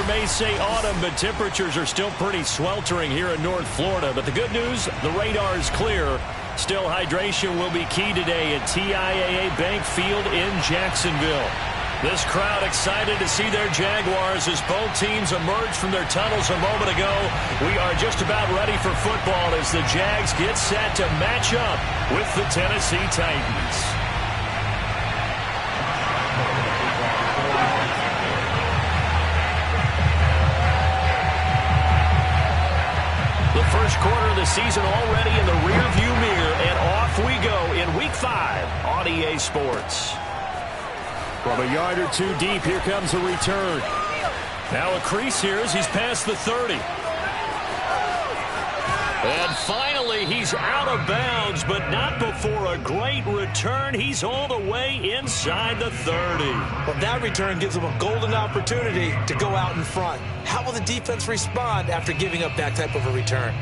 weather may say autumn, but temperatures are still pretty sweltering here in North Florida. But the good news, the radar is clear. Still, hydration will be key today at TIAA Bank Field in Jacksonville. This crowd excited to see their Jaguars as both teams emerged from their tunnels a moment ago. We are just about ready for football as the Jags get set to match up with the Tennessee Titans. The first quarter of the season already in the rearview mirror, and off we go in Week 5 on EA Sports. From a yard or two deep, here comes a return. Now a crease here as he's past the 30. And finally, he's out of bounds, but not before a great return. He's all the way inside the 30. Well, that return gives him a golden opportunity to go out in front. How will the defense respond after giving up that type of a return?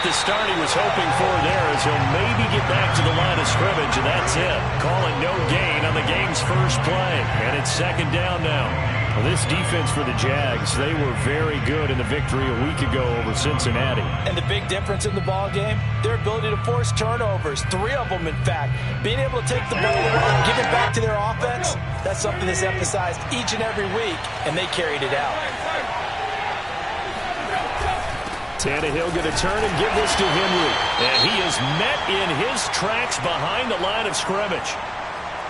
The start he was hoping for there as he'll maybe get back to the line of scrimmage, and that's it. Call it no gain on the game's first play, and it's second down now. Well, this defense for the Jags, they were very good in the victory a week ago over Cincinnati. And the big difference in the ball game, their ability to force turnovers, 3 of them in fact. Being able to take the ball away, give it back to their offense, that's something that's emphasized each and every week, and they carried it out. Tannehill going to turn and give this to Henry. And he is met in his tracks behind the line of scrimmage.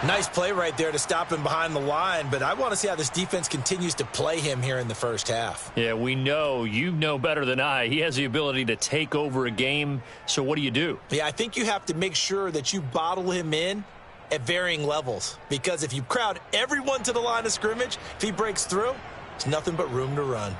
Nice play right there to stop him behind the line, but I want to see how this defense continues to play him here in the first half. Yeah, we know. You know better than I. He has the ability to take over a game, so what do? Yeah, I think you have to make sure that you bottle him in at varying levels, because if you crowd everyone to the line of scrimmage, if he breaks through, it's nothing but room to run.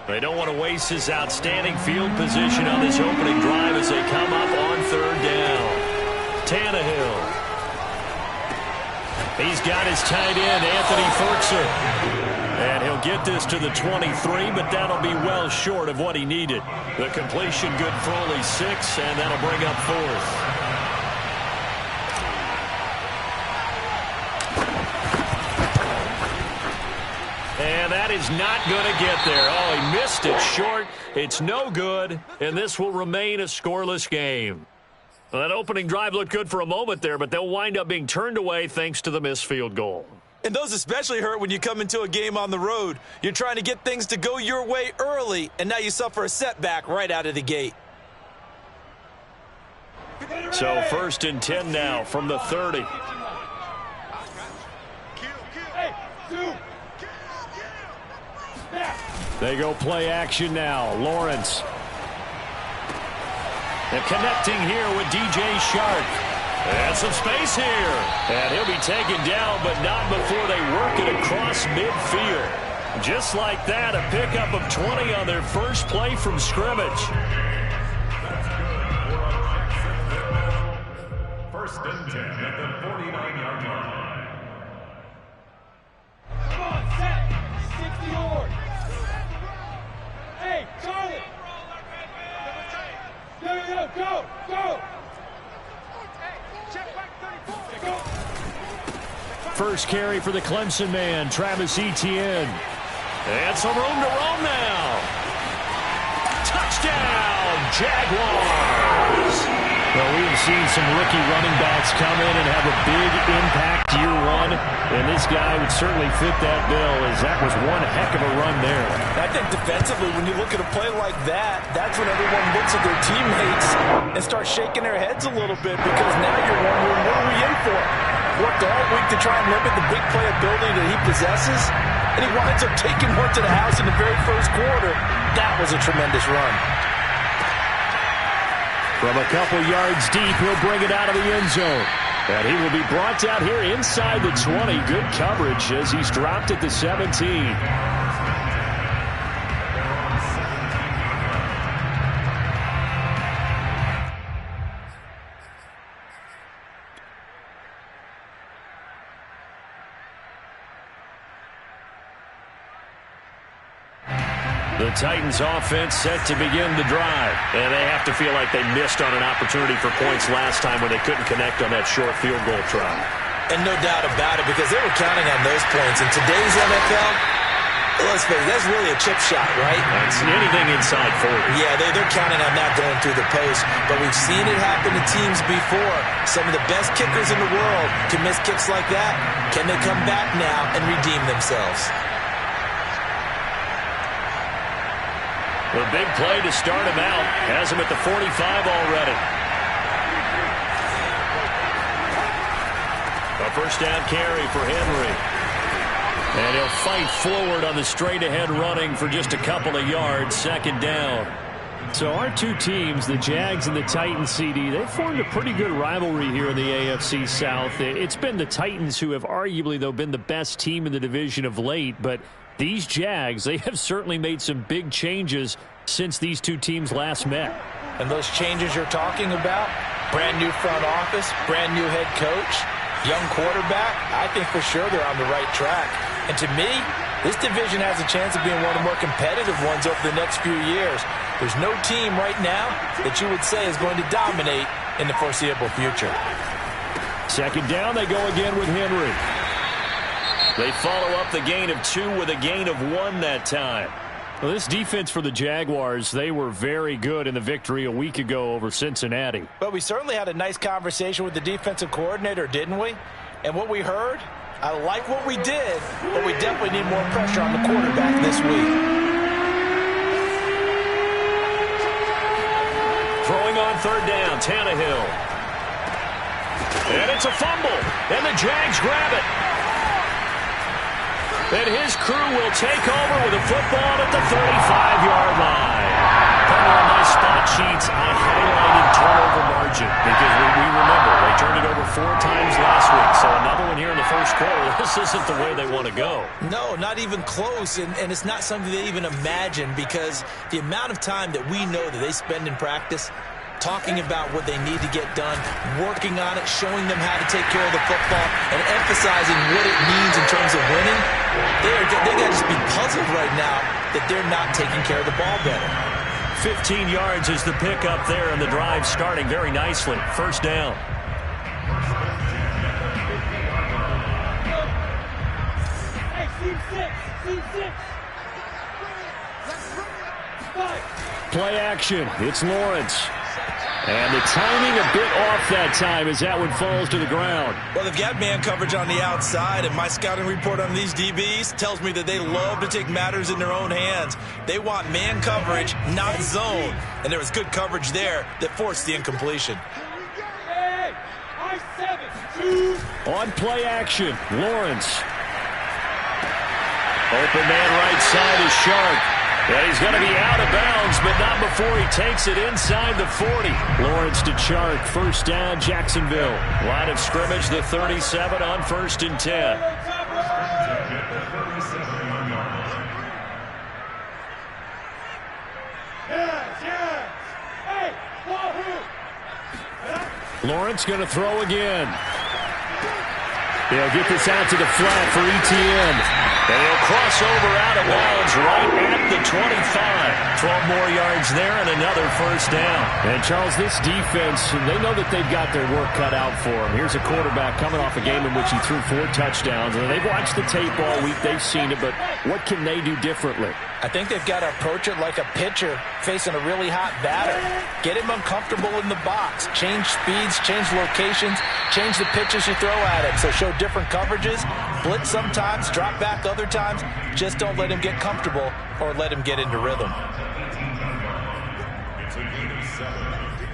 They don't want to waste his outstanding field position on this opening drive as they come up on third down. Tannehill. He's got his tight end, Anthony Ferguson. And he'll get this to the 23, but that'll be well short of what he needed. The completion good for only 6, and that'll bring up 4th. And that is not going to get there. Oh, he missed it short. It's no good, and this will remain a scoreless game. Well, that opening drive looked good for a moment there, but they'll wind up being turned away thanks to the missed field goal. And those especially hurt when you come into a game on the road. You're trying to get things to go your way early, and now you suffer a setback right out of the gate. So 1st and 10 now from the 30. They go play action now. Lawrence. And connecting here with DJ Shark. And some space here. And he'll be taken down, but not before they work it across midfield. Just like that, a pickup of 20 on their first play from scrimmage. 1st and 10 at the 49-yard line. Come on, set. 60 yards. Hey, Charlie! Go! Go! First carry for the Clemson man, Travis Etienne. And some room to roam now. Touchdown, Jaguars! Well, we have seen some rookie running backs come in and have a big impact year one, and this guy would certainly fit that bill, as that was one heck of a run there. I think defensively, when you look at a play like that, that's when everyone looks at their teammates and starts shaking their heads a little bit, because now you're wondering, what are we in for? Worked all week to try and limit the big play ability that he possesses. and he winds up taking one to the house in the very first quarter. That was a tremendous run. From a couple yards deep, he'll bring it out of the end zone. And he will be brought down here inside the 20. Good coverage as he's dropped at the 17. The Titans offense set to begin the drive. And they have to feel like they missed on an opportunity for points last time when they couldn't connect on that short field goal try. And no doubt about it, because they were counting on those points. In today's NFL, let's face it, that's really a chip shot, right? That's anything inside 40. Yeah, they're counting on that going through the post. But we've seen it happen to teams before. Some of the best kickers in the world can miss kicks like that. Can they come back now and redeem themselves? The big play to start him out has him at the 45 already. A first down carry for Henry. And he'll fight forward on the straight-ahead running for just a couple of yards, second down. So our two teams, the Jags and the Titans, CD, they've formed a pretty good rivalry here in the AFC South. It's been the Titans who have arguably, though, been the best team in the division of late, but these Jags, they have certainly made some big changes since these two teams last met. And those changes you're talking about, brand new front office, brand new head coach, young quarterback, I think for sure they're on the right track. And to me, this division has a chance of being one of the more competitive ones over the next few years. There's no team right now that you would say is going to dominate in the foreseeable future. Second down, they go again with Henry. They follow up the gain of 2 with a gain of 1 that time. Well, this defense for the Jaguars, they were very good in the victory a week ago over Cincinnati. But we certainly had a nice conversation with the defensive coordinator, didn't we? And what we heard, I like what we did, but we definitely need more pressure on the quarterback this week. Throwing on third down, Tannehill. And it's a fumble, and the Jags grab it. And his crew will take over with a football at the 35-yard line. Part of my spot sheets, I highlighted turnover margin because we remember they turned it over 4 times last week. So another one here in the first quarter. This isn't the way they want to go. No, not even close. And it's not something they even imagine, because the amount of time that we know that they spend in practice talking about what they need to get done, working on it, showing them how to take care of the football, and emphasizing what it means in terms of winning. They got to just be puzzled right now that they're not taking care of the ball better. 15 yards is the pickup there, and the drive starting very nicely. First down. Hey, team 6. Play action. It's Lawrence. And the timing a bit off that time as that one falls to the ground. Well, they've got man coverage on the outside, and my scouting report on these DBs tells me that they love to take matters in their own hands. They want man coverage, not zone. And there was good coverage there that forced the incompletion. Hey, I-7, 2. On play action, Lawrence. Open man right side is Shark. And he's going to be out of bounds, but not before he takes it inside the 40. Lawrence to Chark, first down, Jacksonville. Line of scrimmage, the 37 on first and 10. Hey, Lawrence going to throw again. He'll get this out to the flat for ETN. And he'll cross over out of bounds right at the 25. 12 more yards there and another first down. And, Charles, this defense, they know that they've got their work cut out for them. Here's a quarterback coming off a game in which he threw 4 touchdowns. And they've watched the tape all week. They've seen it, but what can they do differently? I think they've got to approach it like a pitcher facing a really hot batter. Get him uncomfortable in the box. Change speeds, change locations, change the pitches you throw at him. So show different coverages, blitz sometimes, drop back other times. Just don't let him get comfortable or let him get into rhythm. It's a gain of 7.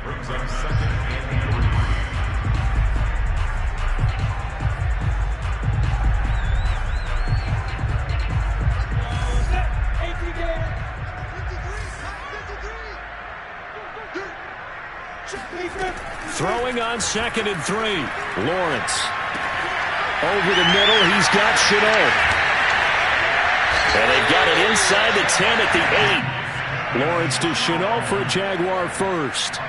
Brings up second and 3. throwing on 2nd and 3. Lawrence. Over the middle, he's got Chenault. And they've got it inside the 10 at the 8. Lawrence to Chenault for a Jaguar first.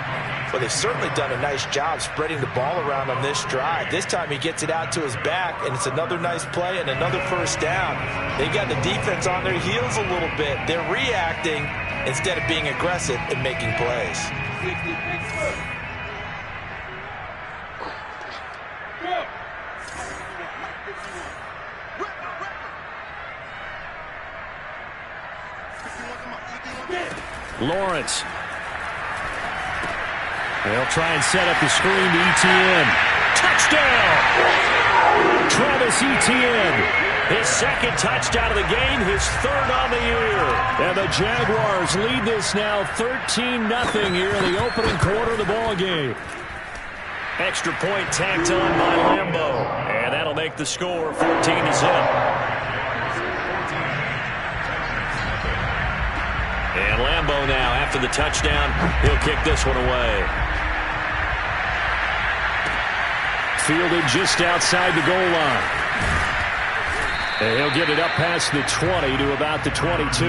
Well, they've certainly done a nice job spreading the ball around on this drive. This time he gets it out to his back, and it's another nice play and another first down. They got the defense on their heels a little bit. They're reacting instead of being aggressive and making plays. Lawrence. They'll try and set up the screen to Etienne. Touchdown! Travis Etienne. His 2nd touchdown of the game, his 3rd on the year. And the Jaguars lead this now 13-0 here in the opening quarter of the ball game. Extra point tacked on by Lambeau. And that'll make the score 14-0. And Lambeau now, after the touchdown, he'll kick this one away. Fielded just outside the goal line. And he'll get it up past the 20 to about the 22.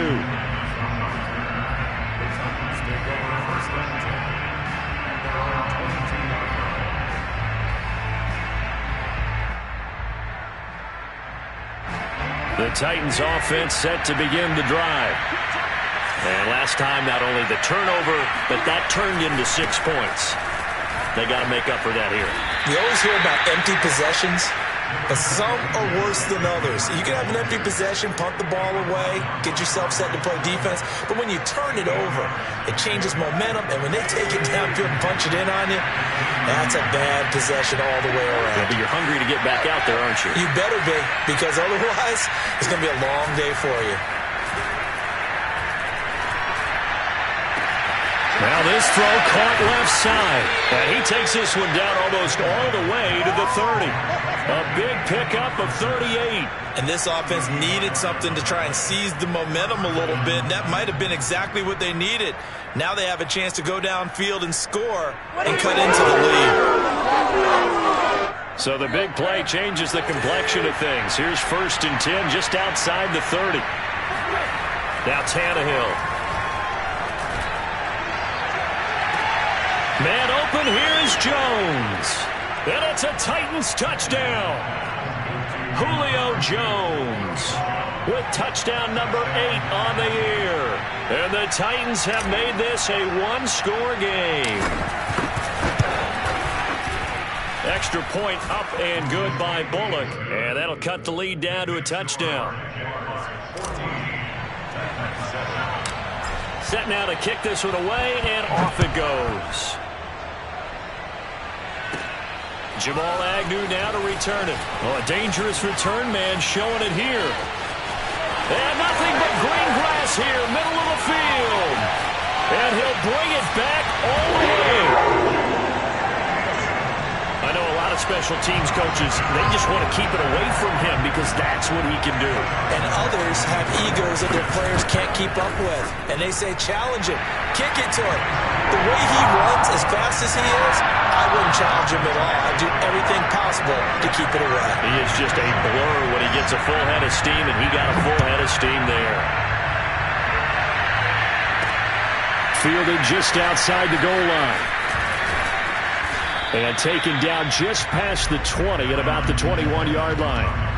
The Titans offense set to begin the drive. And last time, not only the turnover, but that turned into 6 points. They got to make up for that here. You always hear about empty possessions, but some are worse than others. You can have an empty possession, punt the ball away, get yourself set to play defense, but when you turn it over, it changes momentum, and when they take it downfield and punch it in on you, that's a bad possession all the way around. Yeah, but you're hungry to get back out there, aren't you? You better be, because otherwise, it's going to be a long day for you. Now this throw caught left side. And he takes this one down almost all the way to the 30. A big pickup of 38. And this offense needed something to try and seize the momentum a little bit. And that might have been exactly what they needed. Now they have a chance to go downfield and score and cut into the lead. So the big play changes the complexion of things. Here's 1st and 10 just outside the 30. Now Tannehill. Man open, here's Jones. And it's a Titans touchdown. Julio Jones with touchdown number 8 on the year. And the Titans have made this a 1-score game. Extra point up and good by Bullock. And that'll cut the lead down to a touchdown. Set now to kick this one away, and off it goes. Jamal Agnew now to return it. Oh, a dangerous return man showing it here. And nothing but green grass here, middle of the field. And he'll bring it back all the way. I know a lot of special teams coaches, they just want to keep it away from him because that's what he can do. And others have egos that their players can't keep up with. And they say, challenge him, kick it to him. The way he runs as fast as he is, I wouldn't challenge him at all. I'd do everything possible to keep it away. He is just a blur when he gets a full head of steam, and he got a full head of steam there. Fielded just outside the goal line. And taken down just past the 20 at about the 21-yard line.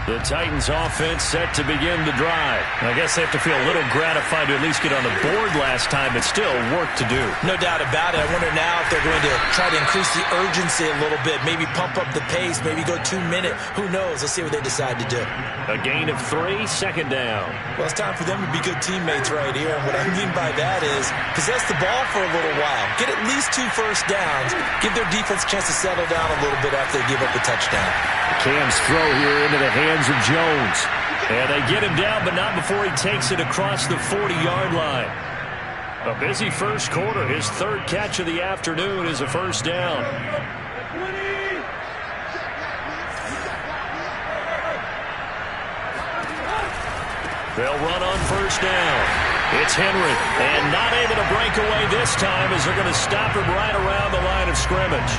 The Titans offense set to begin the drive. I guess they have to feel a little gratified to at least get on the board last time, but still work to do. No doubt about it. I wonder now if they're going to try to increase the urgency a little bit, maybe pump up the pace, maybe go 2-minute. Who knows? Let's see what they decide to do. A gain of 3, 2nd down. Well, it's time for them to be good teammates right here. And what I mean by that is possess the ball for a little while. Get at least 2 first downs. Give their defense a chance to settle down a little bit after they give up the touchdown. Cam's throw here into the hands of Jones. And they get him down, but not before he takes it across the 40-yard line. A busy first quarter. His third catch of the afternoon is a first down. They'll run on first down. It's Henry, and not able to break away this time as they're going to stop him right around the line of scrimmage.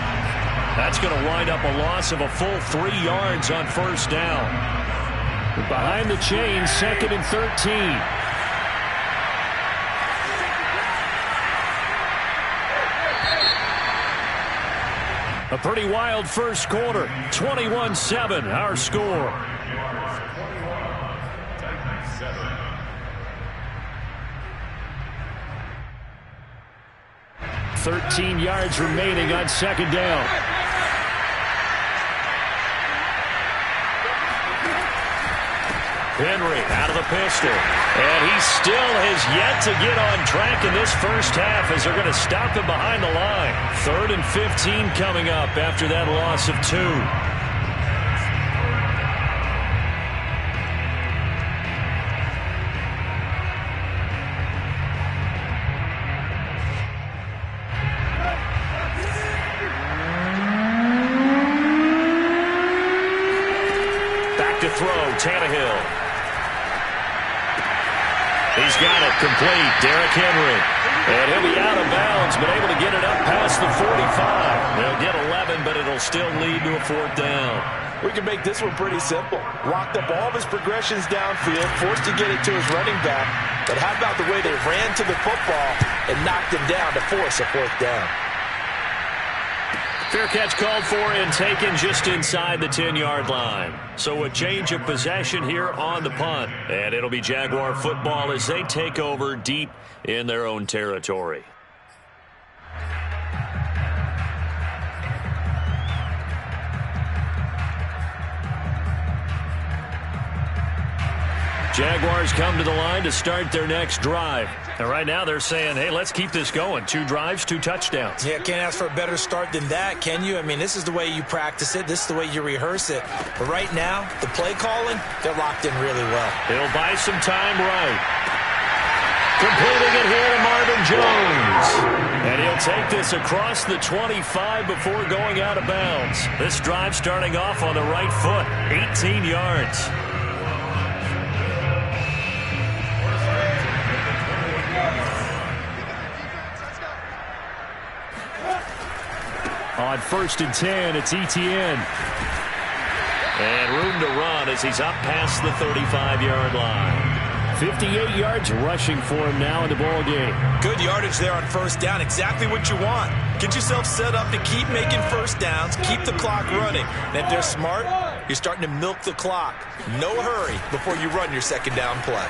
That's going to wind up a loss of a full 3 yards on first down. Behind the chain, 2nd and 13. A pretty wild first quarter. 21-7, our score. 13 yards remaining on second down. Henry out of the pistol. And he still has yet to get on track in this first half as they're going to stop him behind the line. 3rd and 15 coming up after that loss of 2. Back to throw, Tannehill. He's got it complete. Derrick Henry. And he'll be out of bounds, but able to get it up past the 45. They'll get 11, but it'll still lead to a 4th down. We can make this one pretty simple. Locked up all of his progressions downfield, forced to get it to his running back. But how about the way they ran to the football and knocked him down to force a 4th down? Fair catch called for and taken just inside the 10-yard line. So a change of possession here on the punt. And it'll be Jaguar football as they take over deep in their own territory. Jaguars come to the line to start their next drive. And right now they're saying, hey, let's keep this going. 2 drives, 2 touchdowns. Yeah, can't ask for a better start than that, can you? I mean, this is the way you practice it. This is the way you rehearse it. But right now, the play calling, they're locked in really well. He'll buy some time right. Completing it here to Marvin Jones. And he'll take this across the 25 before going out of bounds. This drive starting off on the right foot. 18 yards. On 1st and 10, it's Etienne. And room to run as he's up past the 35-yard line. 58 yards rushing for him now in the ball game. Good yardage there on first down. Exactly what you want. Get yourself set up to keep making first downs, keep the clock running. And if they're smart, you're starting to milk the clock. No hurry before you run your second down play.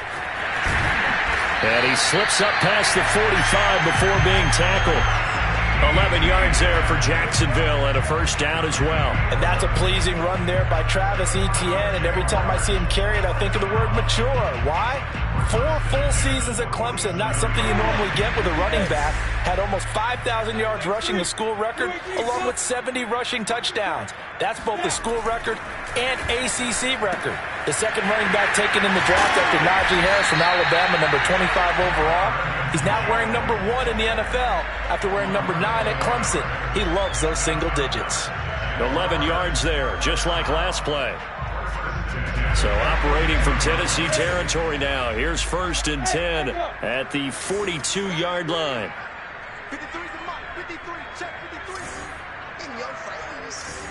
And he slips up past the 45 before being tackled. 11 yards there for Jacksonville and a first down as well. And that's a pleasing run there by Travis Etienne. And every time I see him carry it, I think of the word mature. Why? 4 full seasons at Clemson, not something you normally get with a running back. Had almost 5,000 yards rushing, the school record, along with 70 rushing touchdowns. That's both the school record and ACC record. The second running back taken in the draft after Najee Harris from Alabama, number 25 overall. He's now wearing number 1 in the NFL after wearing number 9 at Clemson. He loves those single digits. 11 yards there, just like last play. So operating from Tennessee territory now. Here's 1st and 10 at the 42-yard line. 53 the mark, 53, check 53. In your face.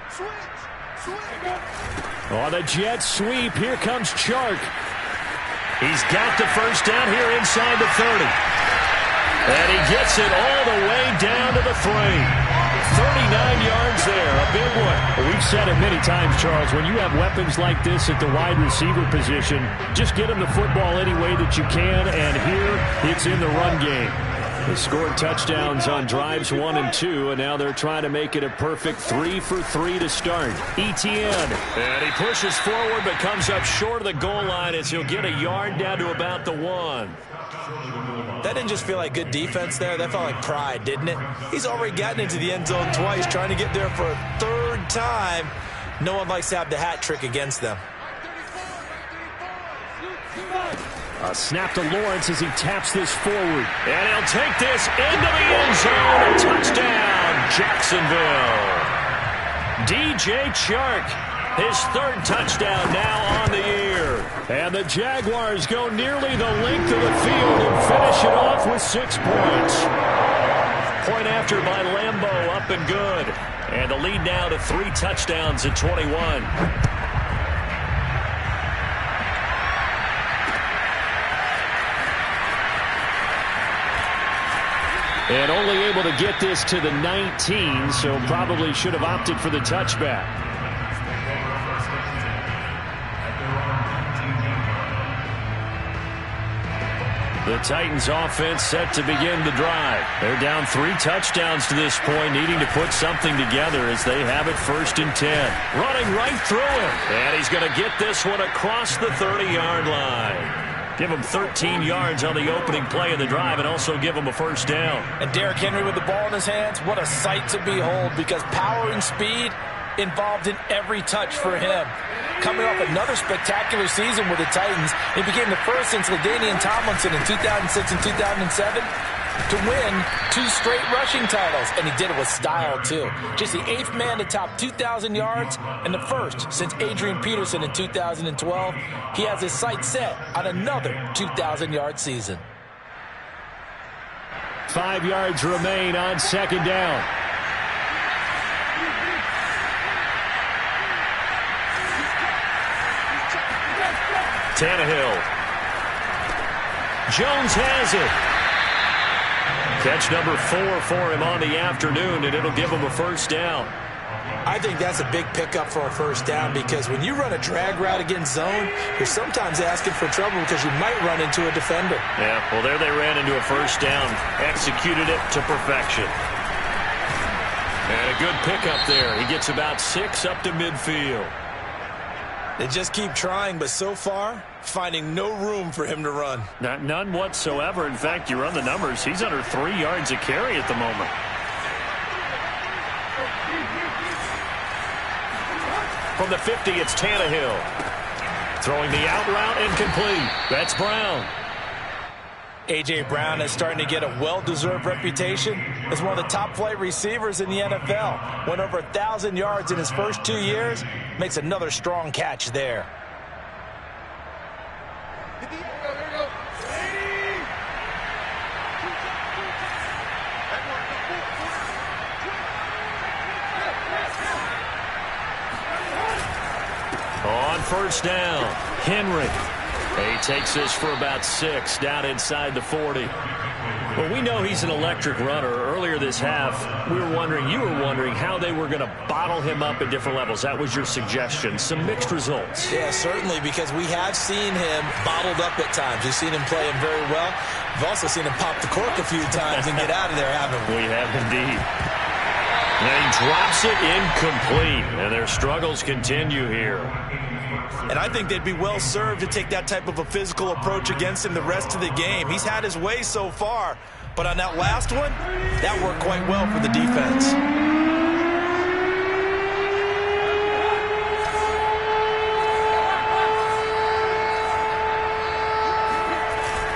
Switch. On the jet sweep, here comes Chark. He's got the first down here inside the 30. And he gets it all the way down to the 3. 39 yards there, a big one. We've said it many times, Charles, when you have weapons like this at the wide receiver position, just get them the football any way that you can, and here it's in the run game. They scored touchdowns on drives 1 and 2, and now they're trying to make it a perfect 3 for 3 to start. Etienne, and he pushes forward but comes up short of the goal line as he'll get a yard down to about the 1. That didn't just feel like good defense there. That felt like pride, didn't it? He's already gotten into the end zone twice, trying to get there for a 3rd time. No one likes to have the hat trick against them. A snap to Lawrence as he taps this forward. And he'll take this into the end zone. A touchdown, Jacksonville. DJ Chark, his third touchdown now on the year. And the Jaguars go nearly the length of the field and finish it off with 6 points. Point after by Lambeau, up and good. And the lead now to 3 touchdowns at 21. And only able to get this to the 19, so probably should have opted for the touchback. The Titans offense set to begin the drive. They're down 3 touchdowns to this point, needing to put something together as they have it 1st and 10. Running right through him. And he's going to get this one across the 30-yard line. Give him 13 yards on the opening play of the drive and also give him a first down. And Derrick Henry with the ball in his hands, what a sight to behold, because power and speed involved in every touch for him. Coming off another spectacular season with the Titans, he became the first since LaDainian Tomlinson in 2006 and 2007 to win 2 straight rushing titles, and he did it with style too. Just the 8th man to top 2,000 yards and the first since Adrian Peterson in 2012. He has his sights set on another 2,000-yard season. 5 yards remain on 2nd down. Tannehill. Jones has it. Catch number 4 for him on the afternoon, and it'll give him a first down. I think that's a big pickup for a first down, because when you run a drag route against zone, you're sometimes asking for trouble because you might run into a defender. Yeah, well, there they ran into a first down. Executed it to perfection. And a good pickup there. He gets about 6 up to midfield. They just keep trying, but so far, finding no room for him to run. None whatsoever. In fact, you run the numbers. He's under 3 yards a carry at the moment. From the 50, it's Tannehill. Throwing the out route, incomplete. That's Brown. A.J. Brown is starting to get a well-deserved reputation as one of the top-flight receivers in the NFL. Went over 1,000 yards in his first 2 years. Makes another strong catch there. On first down, Henry. He takes this for about 6 down inside the 40. Well, we know he's an electric runner. Earlier this half, you were wondering how they were going to bottle him up at different levels. That was your suggestion. Some mixed results. Yeah, certainly, because we have seen him bottled up at times. We've seen him play him very well. We've also seen him pop the cork a few times and get out of there, haven't we? We have indeed. And he drops it incomplete, and their struggles continue here. And I think they'd be well served to take that type of a physical approach against him the rest of the game. He's had his way so far, but on that last one, that worked quite well for the defense.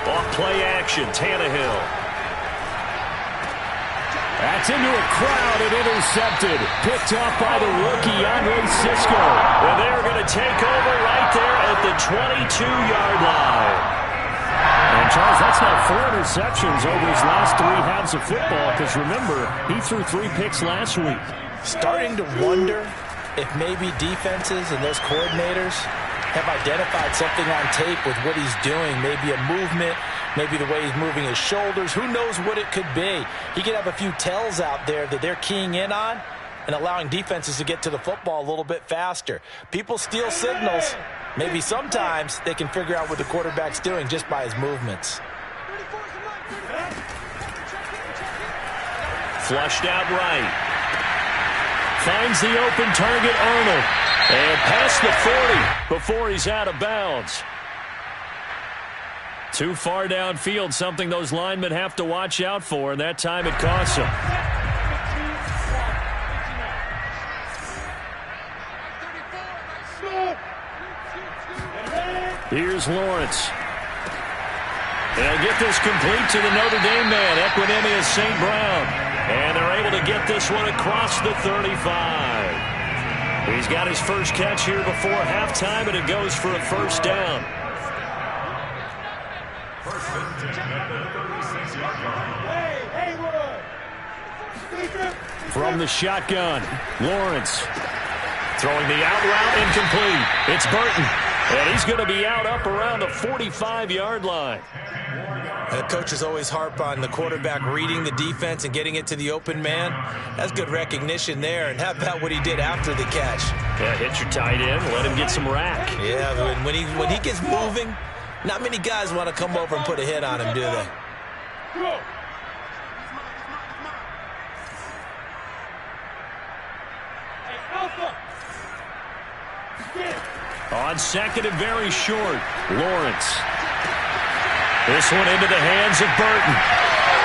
Off play action, Tannehill. That's into a crowd and intercepted. Picked off by the rookie, Andre Sisco. And they're going to take over right there at the 22-yard line. And, Charles, that's now 4 interceptions over his last 3 halves of football, because, remember, he threw 3 picks last week. Starting to wonder if maybe defenses and those coordinators have identified something on tape with what he's doing, maybe a movement, maybe the way he's moving his shoulders. Who knows what it could be? He could have a few tells out there that they're keying in on and allowing defenses to get to the football a little bit faster. People steal signals. Maybe sometimes they can figure out what the quarterback's doing just by his movements. Flushed out right. Finds the open target, Arnold. And past the 40 before he's out of bounds. Too far downfield, something those linemen have to watch out for, and that time it costs them. Here's Lawrence. They'll get this complete to the Notre Dame man, Equinemius St. Brown. And they're able to get this one across the 35. He's got his first catch here before halftime, and it goes for a first down. From the shotgun, Lawrence throwing the out route, incomplete. It's Burton, and he's going to be out up around the 45-yard line. The coaches always harp on the quarterback reading the defense and getting it to the open man. That's good recognition there. And how about what he did after the catch? Yeah, hit your tight end, let him get some rack. Yeah, when he gets moving, not many guys want to come over and put a hit on him, do they? On second and very short, Lawrence. This one into the hands of Burton.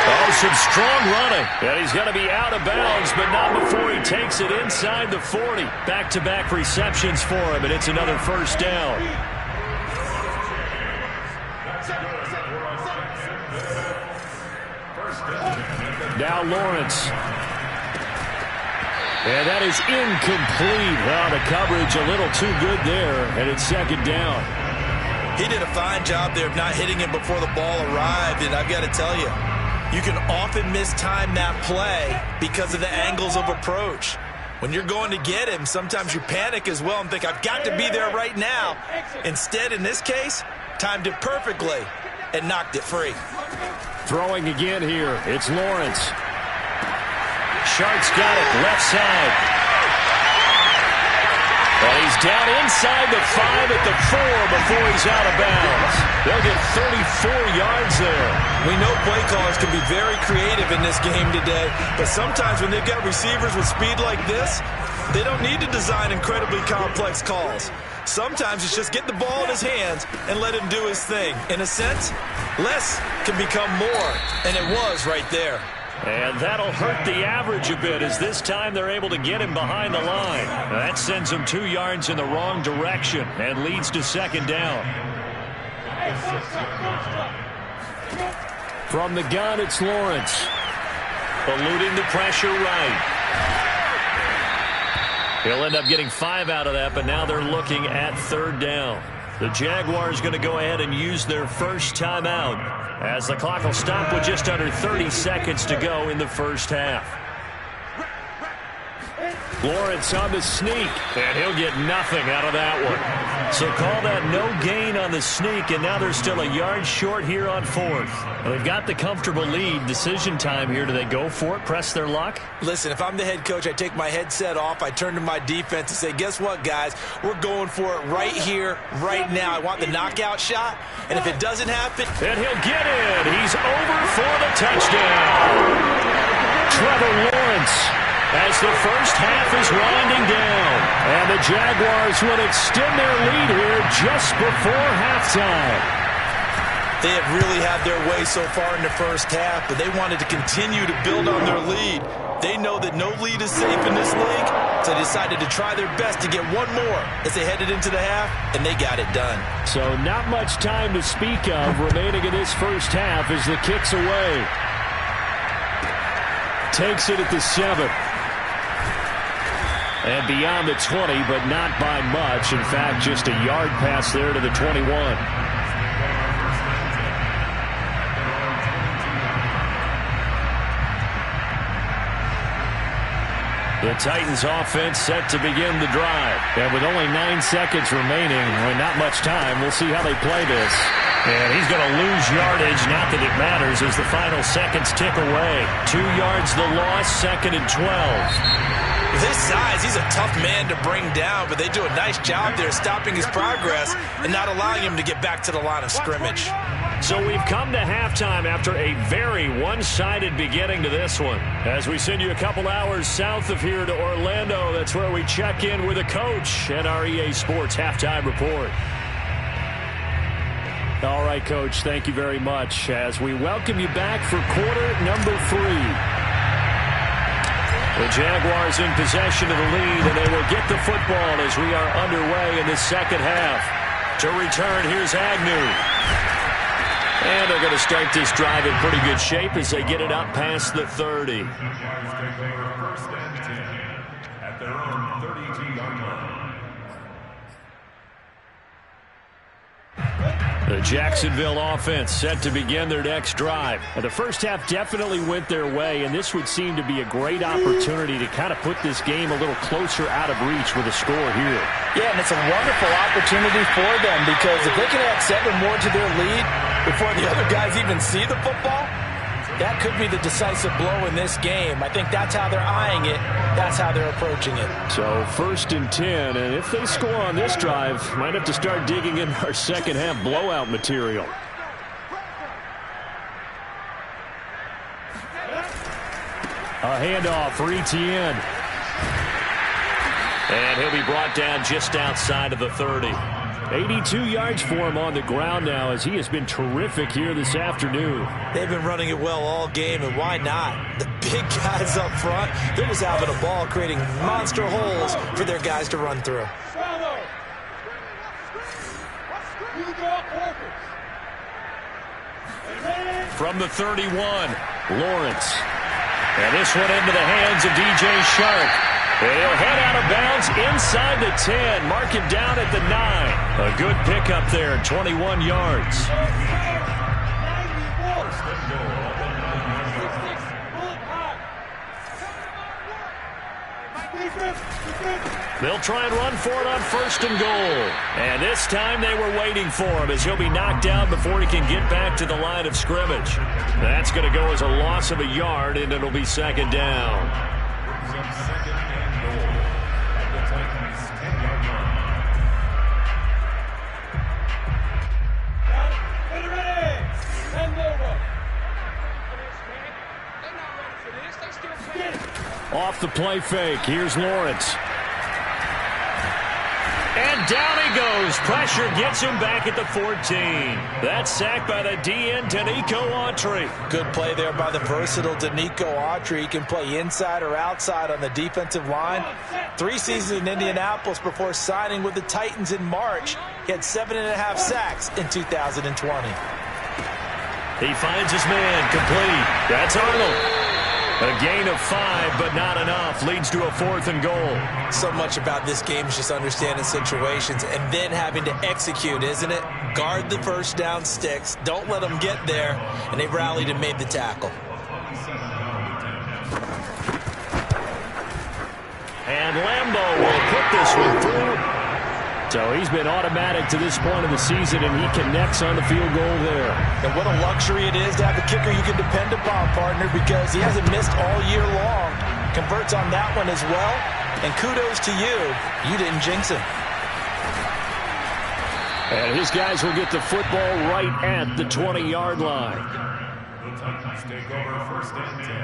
Oh, some strong running. And he's going to be out of bounds, but not before he takes it inside the 40. Back-to-back receptions for him, and it's another first down. Now Lawrence. And that is incomplete. Oh, the coverage a little too good there, and it's second down. He did a fine job there of not hitting him before the ball arrived, and I've got to tell you, you can often mistime that play because of the angles of approach. When you're going to get him, sometimes you panic as well and think, I've got to be there right now. Instead, in this case, timed it perfectly and knocked it free. Throwing again here, it's Lawrence. Shark's got it, left side. And he's down inside the 5 at the 4 before he's out of bounds. They'll get 34 yards there. We know play callers can be very creative in this game today, but sometimes when they've got receivers with speed like this, they don't need to design incredibly complex calls. Sometimes it's just get the ball in his hands and let him do his thing. In a sense, less can become more, and it was right there. And that'll hurt the average a bit, as this time they're able to get him behind the line. That sends him 2 yards in the wrong direction and leads to second down. From the gun, it's Lawrence. Eluding the pressure right. He'll end up getting 5 out of that, but now they're looking at third down. The Jaguars going to go ahead and use their first timeout, as the clock will stop with just under 30 seconds to go in the first half. Lawrence on the sneak, and he'll get nothing out of that one. So call that no gain on the sneak, and now they're still a yard short here on fourth. Well, they've got the comfortable lead. Decision time here. Do they go for it, press their luck? Listen, if I'm the head coach, I take my headset off. I turn to my defense and say, guess what, guys? We're going for it right here, right now. I want the knockout shot, and if it doesn't happen... And he'll get in. He's over for the touchdown. Trevor Lawrence, as the first half is winding down. And the Jaguars will extend their lead here just before halftime. They have really had their way so far in the first half, but they wanted to continue to build on their lead. They know that no lead is safe in this league, so they decided to try their best to get one more as they headed into the half, and they got it done. So not much time to speak of remaining in this first half as the kick's away. Takes it at the 7. And beyond the 20, but not by much. In fact, just a yard pass there to the 21. The Titans offense set to begin the drive. And with only 9 seconds remaining, and not much time, we'll see how they play this. And he's going to lose yardage, not that it matters, as the final seconds tick away. 2 yards the loss, second and 12. With his size, he's a tough man to bring down, but they do a nice job there stopping his progress and not allowing him to get back to the line of scrimmage. So we've come to halftime after a very one-sided beginning to this one. As we send you a couple hours south of here to Orlando, that's where we check in with a coach and our EA Sports Halftime Report. All right, Coach, thank you very much as we welcome you back for quarter number 3. The Jaguars in possession of the lead, and they will get the football as we are underway in the second half. To return, here's Agnew. And they're going to start this drive in pretty good shape as they get it up past the 30. First and 10 at their own 32-yard line. The Jacksonville offense set to begin their next drive. The first half definitely went their way, and this would seem to be a great opportunity to kind of put this game a little closer out of reach with a score here. Yeah, and it's a wonderful opportunity for them because if they can add 7 more to their lead before the other guys even see the football, that could be the decisive blow in this game. I think that's how they're eyeing it. That's how they're approaching it. So first and 10, and if they score on this drive, might have to start digging in our second half blowout material. A handoff for Etienne. And he'll be brought down just outside of the 30. 82 yards for him on the ground now as he has been terrific here this afternoon. They've been running it well all game, and why not? The big guys up front, they're just having a ball, creating monster holes for their guys to run through. From the 31, Lawrence. And this one into the hands of DJ Shark. And he'll head out of bounds inside the 10. Mark him down at the 9. A good pickup there, 21 yards. They'll try and run for it on first and goal. And this time they were waiting for him as he'll be knocked down before he can get back to the line of scrimmage. That's going to go as a loss of a yard, and it'll be second down. Off the play fake. Here's Lawrence. And down he goes. Pressure gets him back at the 14. That's sacked by the DN, Danico Autry. Good play there by the versatile Danico Autry. He can play inside or outside on the defensive line. 3 seasons in Indianapolis before signing with the Titans in March. He had 7.5 sacks in 2020. He finds his man complete. That's Arnold. A gain of 5, but not enough. Leads to a 4th and goal. So much about this game is just understanding situations and then having to execute, isn't it? Guard the first down sticks. Don't let them get there. And they've rallied and made the tackle. And Lambeau will put this one through. So he's been automatic to this point of the season, and he connects on the field goal there. And what a luxury it is to have a kicker you can depend upon, partner, because he hasn't missed all year long. Converts on that one as well. And kudos to you. You didn't jinx him. And his guys will get the football right at the 20-yard line. The Titans take over first and 10.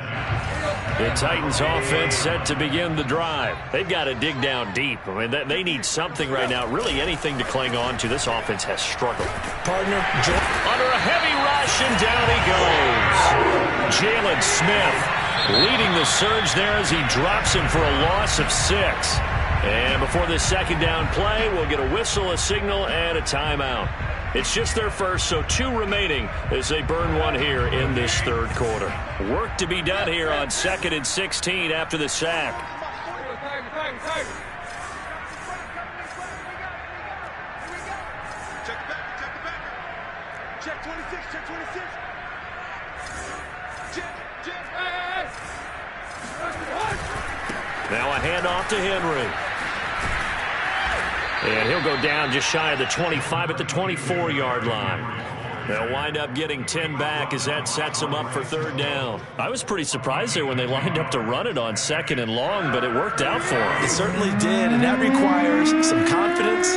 The Titans offense set to begin the drive. They've got to dig down deep. I mean, they need something right now, really anything to cling on to. This offense has struggled. Partner, under a heavy rush, and down he goes. Jalen Smith leading the surge there as he drops him for a loss of 6. And before this second down play, we'll get a whistle, a signal, and a timeout. It's just their first, so 2 remaining as they burn one here in this third quarter. Work to be done here on 2nd and 16 after the sack. Check 26, check 26. Now a handoff to Henry. And he'll go down just shy of the 25 at the 24-yard line. They'll wind up getting 10 back as that sets them up for third down. I was pretty surprised there when they lined up to run it on 2nd and long, but it worked out for them. It certainly did, and that requires some confidence,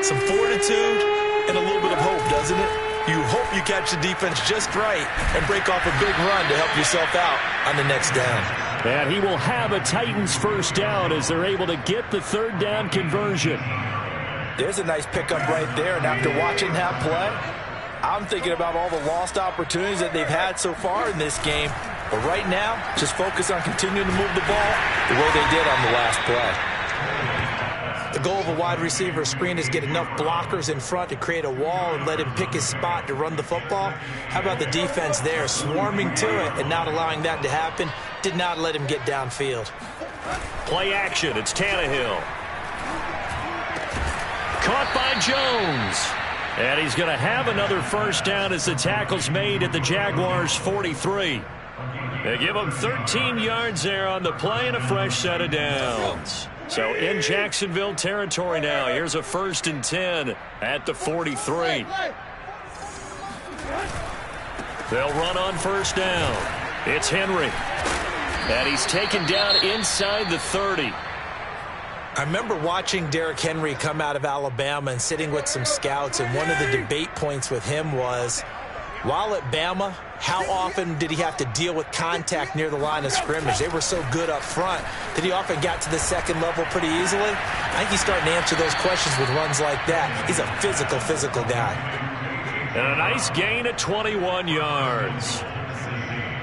some fortitude, and a little bit of hope, doesn't it? You hope you catch the defense just right and break off a big run to help yourself out on the next down. And he will have a Titans first down as they're able to get the third down conversion. There's a nice pickup right there, and after watching that play, I'm thinking about all the lost opportunities that they've had so far in this game. But right now, just focus on continuing to move the ball the way they did on the last play. The goal of a wide receiver screen is get enough blockers in front to create a wall and let him pick his spot to run the football. How about the defense there, swarming to it and not allowing that to happen? Did not let him get downfield. Play action. It's Tannehill. Caught by Jones. And he's going to have another first down as the tackle's made at the Jaguars' 43. They give him 13 yards there on the play and a fresh set of downs. So in Jacksonville territory now. Here's a 1st and 10 at the 43. They'll run on first down. It's Henry. And he's taken down inside the 30. I remember watching Derrick Henry come out of Alabama and sitting with some scouts, and one of the debate points with him was, while at Bama, how often did he have to deal with contact near the line of scrimmage? They were so good up front that he often got to the second level pretty easily. I think he's starting to answer those questions with runs like that. He's a physical guy. And a nice gain of 21 yards.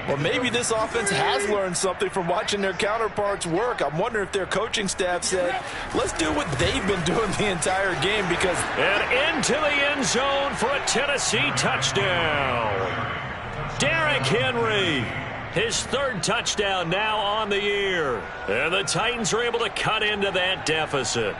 Well, maybe this offense has learned something from watching their counterparts work. I'm wondering if their coaching staff said, let's do what they've been doing the entire game because... And into the end zone for a Tennessee touchdown. Derrick Henry, his 3rd touchdown now on the year. And the Titans are able to cut into that deficit.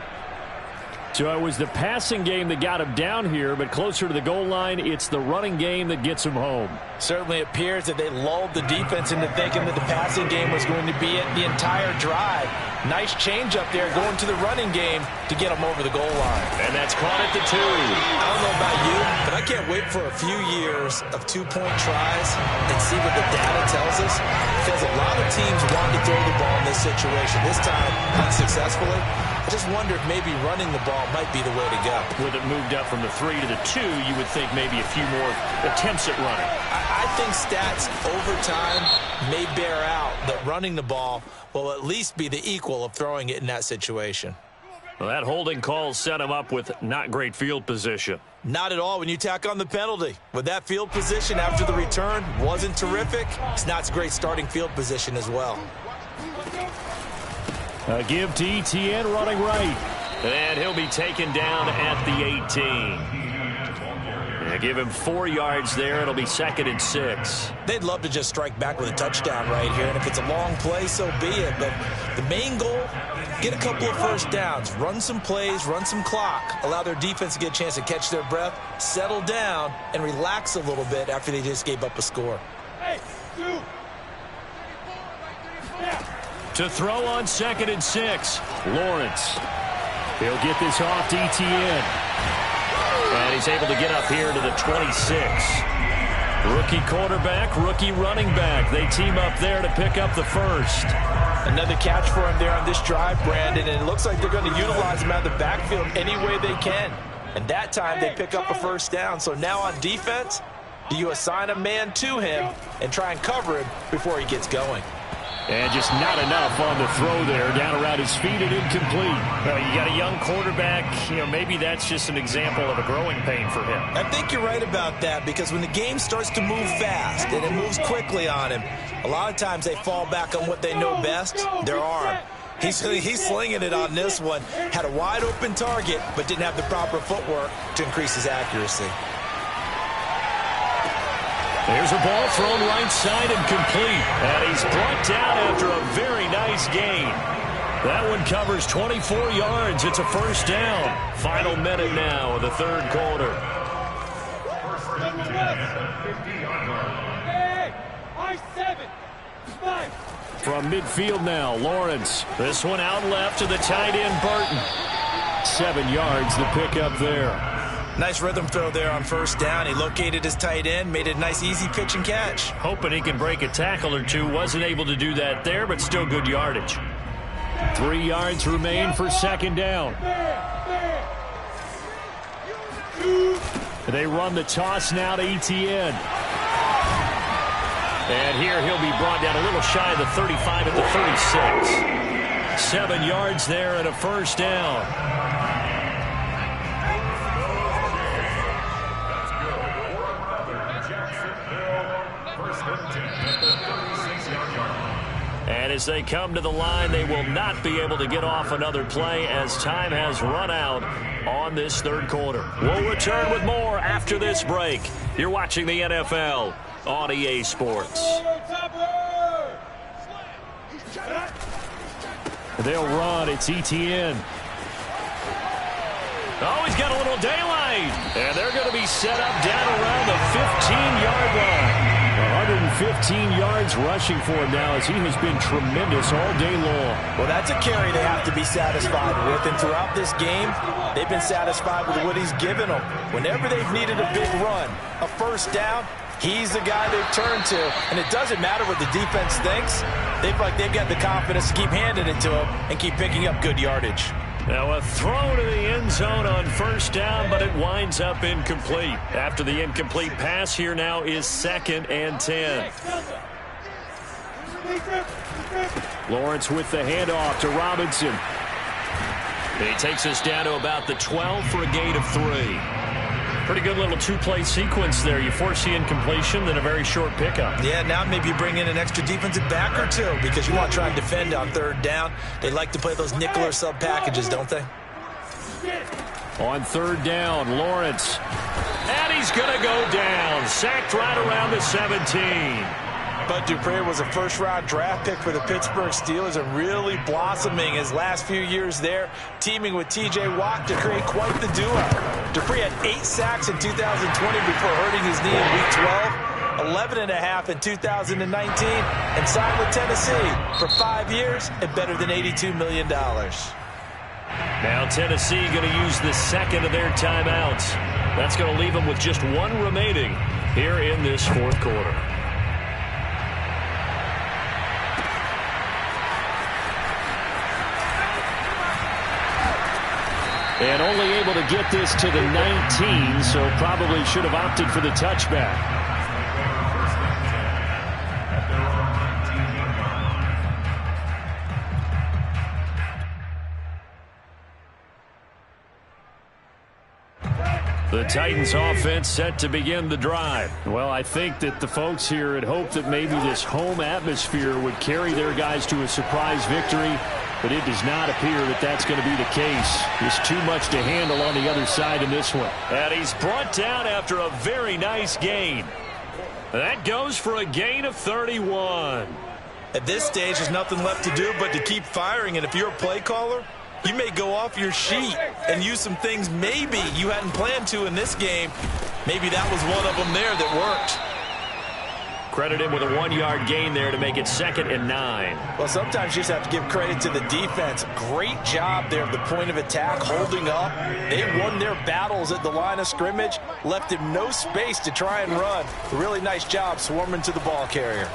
So it was the passing game that got him down here, but closer to the goal line, it's the running game that gets him home. Certainly appears that they lulled the defense into thinking that the passing game was going to be it the entire drive. Nice change up there going to the running game to get them over the goal line. And that's caught at the 2. I don't know about you, but I can't wait for a few years of 2-point tries and see what the data tells us. Because a lot of teams want to throw the ball in this situation. This time, unsuccessfully. I just wonder if maybe running the ball might be the way to go. With it moved up from the 3 to the 2, you would think maybe a few more attempts at running. I think stats over time may bear out that running the ball will at least be the equal of throwing it in that situation. Well, that holding call set him up with not great field position. Not at all when you tack on the penalty. With that field position after the return wasn't terrific, it's not great starting field position as well. A give to Etienne running right. And he'll be taken down at the 18. Give him 4 yards there. It'll be 2nd and 6. They'd love to just strike back with a touchdown right here. And if it's a long play, so be it. But the main goal, get a couple of first downs. Run some plays, run some clock. Allow their defense to get a chance to catch their breath, settle down, and relax a little bit after they just gave up a score. To throw on 2nd and 6. Lawrence. He'll get this off to Etienne. And he's able to get up here to the 26. Rookie quarterback, rookie running back. They team up there to pick up the 1st. Another catch for him there on this drive, Brandon, and it looks like they're going to utilize him out of the backfield any way they can. And that time they pick up a first down. So now on defense, do you assign a man to him and try and cover him before he gets going? And just not enough on the throw there. Down around his feet and incomplete. Well, you got a young quarterback. Maybe that's just an example of a growing pain for him. I think you're right about that because when the game starts to move fast and it moves quickly on him, a lot of times they fall back on what they know best, their arm. He's slinging it on this one. Had a wide open target but didn't have the proper footwork to increase his accuracy. There's a ball thrown right side and complete. And he's brought down after a very nice gain. That one covers 24 yards. It's a first down. Final minute now of the 3rd quarter. From midfield now, Lawrence. This one out left to the tight end, Burton. 7 yards the pickup there. Nice rhythm throw there on first down. He located his tight end, made a nice easy pitch and catch. Hoping he can break a tackle or two. Wasn't able to do that there, but still good yardage. 3 yards remain for 2nd down. They run the toss now to Etienne. And here he'll be brought down a little shy of the 35 at the 36. 7 yards there and a first down. And as they come to the line, they will not be able to get off another play as time has run out on this third quarter. We'll return with more after this break. You're watching the NFL on EA Sports. They'll run. It's ETN. Oh, he's got a little daylight. And they're going to be set up down around the 15-yard line. 115 yards rushing for him now as he has been tremendous all day long. Well, that's a carry they have to be satisfied with. And throughout this game, they've been satisfied with what he's given them. Whenever they've needed a big run, a first down, he's the guy they've turned to. And it doesn't matter what the defense thinks. They feel like they've got the confidence to keep handing it to him and keep picking up good yardage. Now a throw to the end zone on first down, but it winds up incomplete. After the incomplete pass, here now is 2nd and 10. Lawrence with the handoff to Robinson. He takes us down to about the 12 for a gain of 3. Pretty good little two-play sequence there. You force the incompletion, then a very short pickup. Yeah, now maybe you bring in an extra defensive back or two because you want to try and defend on third down. They like to play those nickel or sub packages, don't they? On third down, Lawrence. And he's going to go down. Sacked right around the 17. Bud Dupree was a first-round draft pick for the Pittsburgh Steelers and really blossoming his last few years there, teaming with T.J. Watt to create quite the duo. Dupree had 8 sacks in 2020 before hurting his knee in Week 12, 11.5 in 2019, and signed with Tennessee for 5 years at better than $82 million. Now Tennessee going to use the second of their timeouts. That's going to leave them with just 1 remaining here in this fourth quarter. And only able to get this to the 19, so probably should have opted for the touchback. The Titans offense set to begin the drive. Well, I think that the folks here had hoped that maybe this home atmosphere would carry their guys to a surprise victory. But it does not appear that that's going to be the case. There's too much to handle on the other side in this one. And he's brought down after a very nice gain. That goes for a gain of 31. At this stage, there's nothing left to do but to keep firing. And if you're a play caller, you may go off your sheet and use some things maybe you hadn't planned to in this game. Maybe that was one of them there that worked. Credit him with a 1-yard gain there to make it 2nd and 9. Well, sometimes you just have to give credit to the defense. Great job there at the point of attack, holding up. They won their battles at the line of scrimmage, left him no space to try and run. A really nice job swarming to the ball carrier.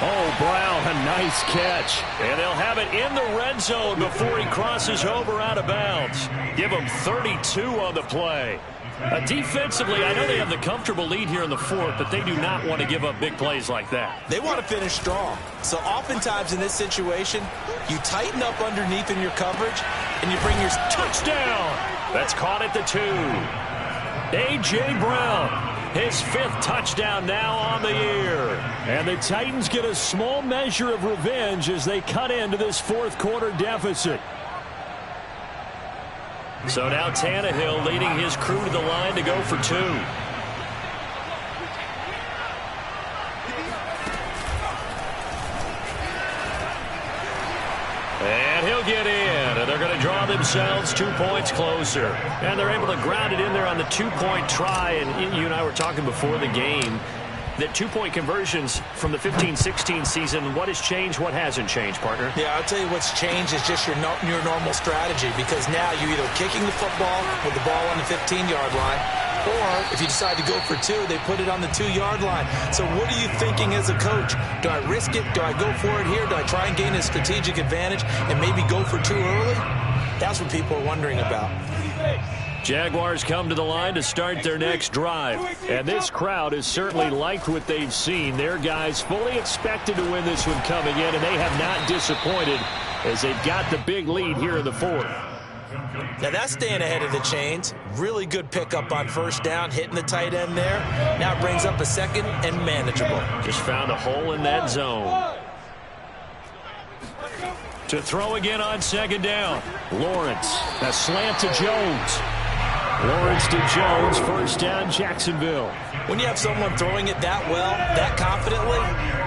Oh, Brown, a nice catch. And they'll have it in the red zone before he crosses over out of bounds. Give him 32 on the play. Defensively, I know they have the comfortable lead here in the fourth, but they do not want to give up big plays like that. They want to finish strong. So oftentimes in this situation, you tighten up underneath in your coverage, and you bring your touchdown. That's caught at the 2. A.J. Brown, his 5th touchdown now on the year. And the Titans get a small measure of revenge as they cut into this fourth quarter deficit. So now Tannehill leading his crew to the line to go for 2. And he'll get in, and they're going to draw themselves 2 points closer. And they're able to ground it in there on the 2-point try. And you and I were talking before the game that 2-point conversions from the 15-16 season, what has changed, what hasn't changed, partner? Yeah, I'll tell you what's changed is just your normal strategy, because now you're either kicking the football with the ball on the 15-yard line, or if you decide to go for 2, they put it on the 2-yard line. So what are you thinking as a coach? Do I risk it? Do I go for it here? Do I try and gain a strategic advantage and maybe go for 2 early? That's what people are wondering about. Jaguars come to the line to start their next drive. And this crowd has certainly liked what they've seen. Their guys fully expected to win this one coming in, and they have not disappointed as they've got the big lead here in the fourth. Now that's staying ahead of the chains. Really good pickup on first down, hitting the tight end there. Now brings up a second and manageable. Just found a hole in that zone. To throw again on second down. Lawrence. A slant to Jones. Lawrence to Jones. First down, Jacksonville. When you have someone throwing it that well, that confidently,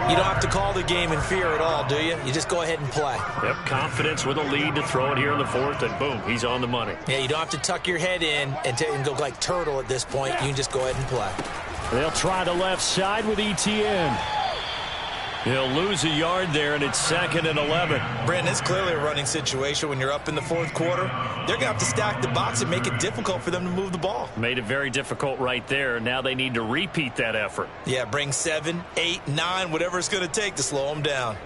you don't have to call the game in fear at all, do you? You just go ahead and play. Yep, confidence with a lead to throw it here in the fourth, and boom, he's on the money. Yeah, you don't have to tuck your head in and go like turtle at this point. You can just go ahead and play. They'll try the left side with ETN. He'll lose a yard there, and it's 2nd and 11. Brandon, it's clearly a running situation when you're up in the fourth quarter. They're going to have to stack the box and make it difficult for them to move the ball. Made it very difficult right there. Now they need to repeat that effort. Yeah, bring 7, 8, 9, whatever it's going to take to slow them down.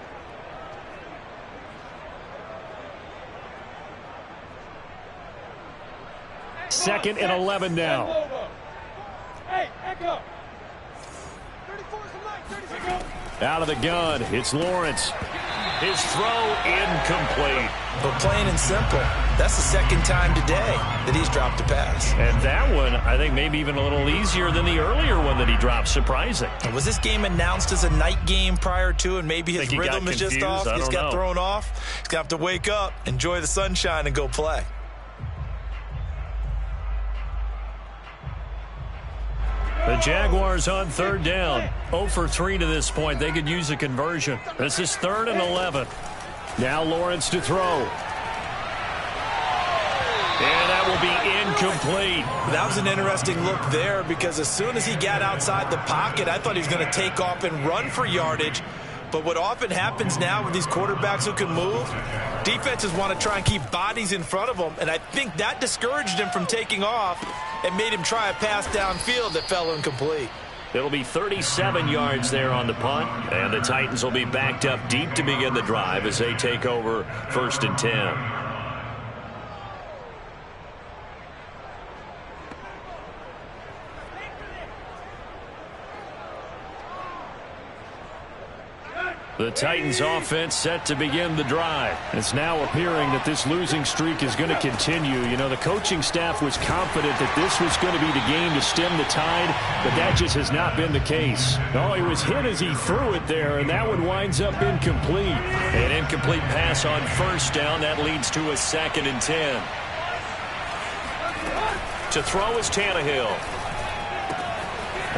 Second and 11 now. Hey, echo. 34 tonight, 36. Out of the gun, it's Lawrence. His throw incomplete. But plain and simple, that's the second time today that he's dropped a pass. And that one, I think, maybe even a little easier than the earlier one that he dropped. Surprising. Was this game announced as a night game prior to, and maybe his rhythm is just off? He just got thrown off. He's going to have to wake up, enjoy the sunshine, and go play. The Jaguars on third down. 0 for 3 to this point. They could use a conversion. This is 3rd and 11. Now Lawrence to throw. And that will be incomplete. That was an interesting look there because as soon as he got outside the pocket, I thought he was going to take off and run for yardage. But what often happens now with these quarterbacks who can move, defenses want to try and keep bodies in front of them, and I think that discouraged him from taking off and made him try a pass downfield that fell incomplete. It'll be 37 yards there on the punt, and the Titans will be backed up deep to begin the drive as they take over 1st and 10. The Titans offense set to begin the drive. It's now appearing that this losing streak is going to continue. You know, the coaching staff was confident that this was going to be the game to stem the tide, but that just has not been the case. Oh, he was hit as he threw it there, and that one winds up incomplete. An incomplete pass on first down. That leads to a 2nd and 10. To throw is Tannehill.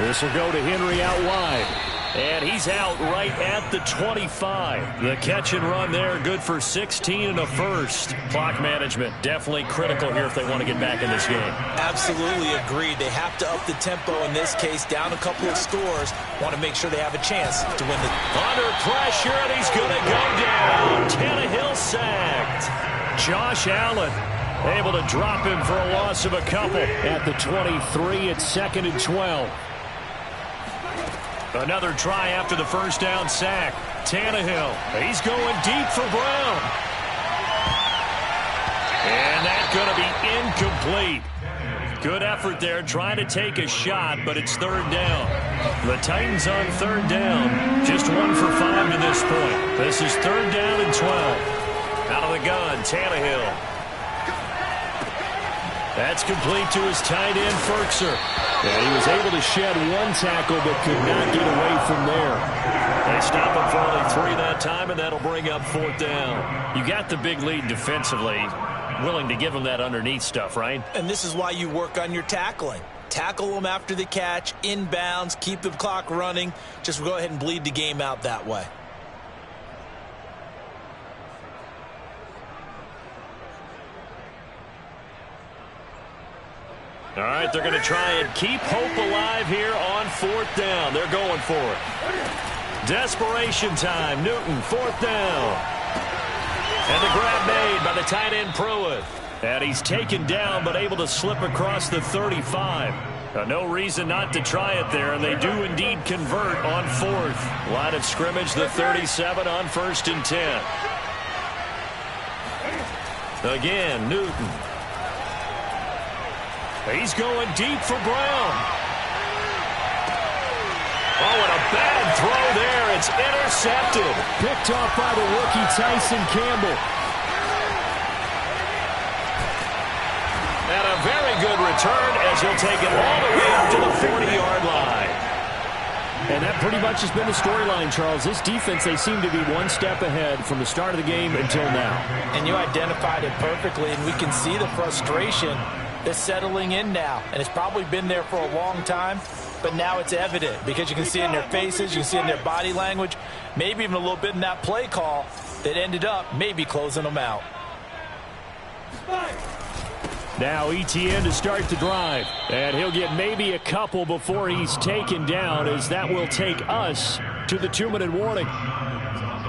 This will go to Henry out wide. And he's out right at the 25. The catch and run there, good for 16 and a first. Clock management definitely critical here if they want to get back in this game. Absolutely agreed. They have to up the tempo in this case, down a couple of scores. Want to make sure they have a chance to win the... Under pressure, and he's going to go down. Tannehill sacked. Josh Allen able to drop him for a loss of a couple. At the 23, it's 2nd and 12. Another try after the first down sack. Tannehill, he's going deep for Brown. And that's going to be incomplete. Good effort there, trying to take a shot, but it's 3rd down. The Titans on 3rd down, just 1 for 5 to this point. This is 3rd down and 12. Out of the gun, Tannehill. That's complete to his tight end, Ferkser. And he was able to shed 1 tackle, but could not get away from there. They stop him for only 3 that time, and that'll bring up 4th down. You got the big lead defensively. Willing to give him that underneath stuff, right? And this is why you work on your tackling. Tackle them after the catch, inbounds, keep the clock running. Just go ahead and bleed the game out that way. All right, they're going to try and keep hope alive here on 4th down. They're going for it. Desperation time. Newton, 4th down. And the grab made by the tight end Pruitt. And he's taken down but able to slip across the 35. No reason not to try it there, and they do indeed convert on 4th. Line of scrimmage, the 37 on 1st and 10. Again, Newton. He's going deep for Brown. Oh, and a bad throw there. It's intercepted. Picked off by the rookie Tyson Campbell. return as he'll take it all the way up to the 40-yard line. And that pretty much has been the storyline, Charles. This defense, they seem to be one step ahead from the start of the game until now. And you identified it perfectly, and we can see the frustration that's settling in now. And it's probably been there for a long time, but now it's evident because you can see it in their faces, you can see it in their body language, maybe even a little bit in that play call that ended up maybe closing them out. Now ETN to start the drive. And he'll get maybe a couple before he's taken down, as that will take us to the 2-minute warning.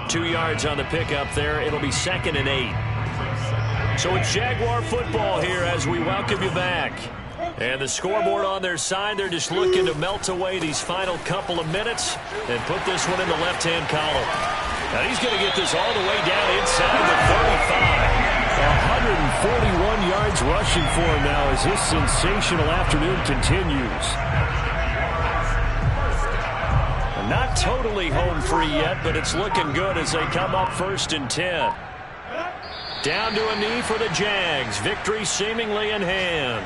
2 yards on the pickup there. It'll be 2nd and 8. So it's Jaguar football here as we welcome you back. And the scoreboard on their side, they're just looking to melt away these final couple of minutes and put this one in the left-hand column. Now he's going to get this all the way down inside the 35. 141 yards rushing for him now as this sensational afternoon continues. Not totally home free yet, but it's looking good as they come up 1st and 10. Down to a knee for the Jags. Victory seemingly in hand.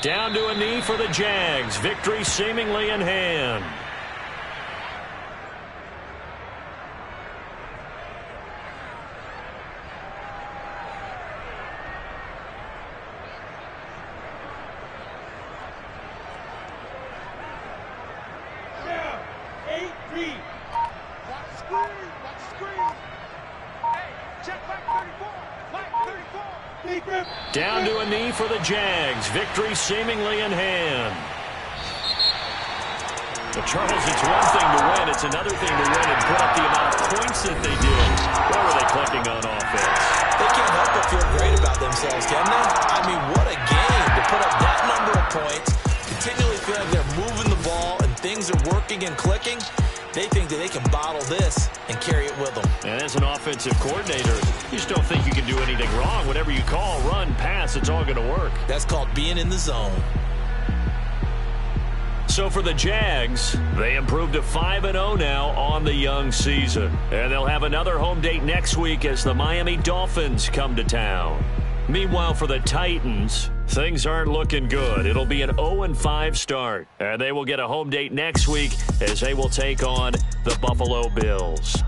Down to a knee for the Jags. Victory seemingly in hand. Down to a knee for the Jags. Victory seemingly in hand. But Charles, it's one thing to win. It's another thing to win and put up the amount of points that they did. Where were they clicking on offense? They can't help but feel great about themselves, can they? I mean, what a game to put up that number of points, continually feel like they're moving the ball and things are working and clicking. They think that they can bottle this and carry it with them. And as an offensive coordinator, you just don't think you can do anything wrong. Whatever you call, run, pass, it's all going to work. That's called being in the zone. So for the Jags, they improved to 5-0 now on the young season. And they'll have another home date next week as the Miami Dolphins come to town. Meanwhile, for the Titans, things aren't looking good. It'll be an 0-5 start. And they will get a home date next week as they will take on the Buffalo Bills.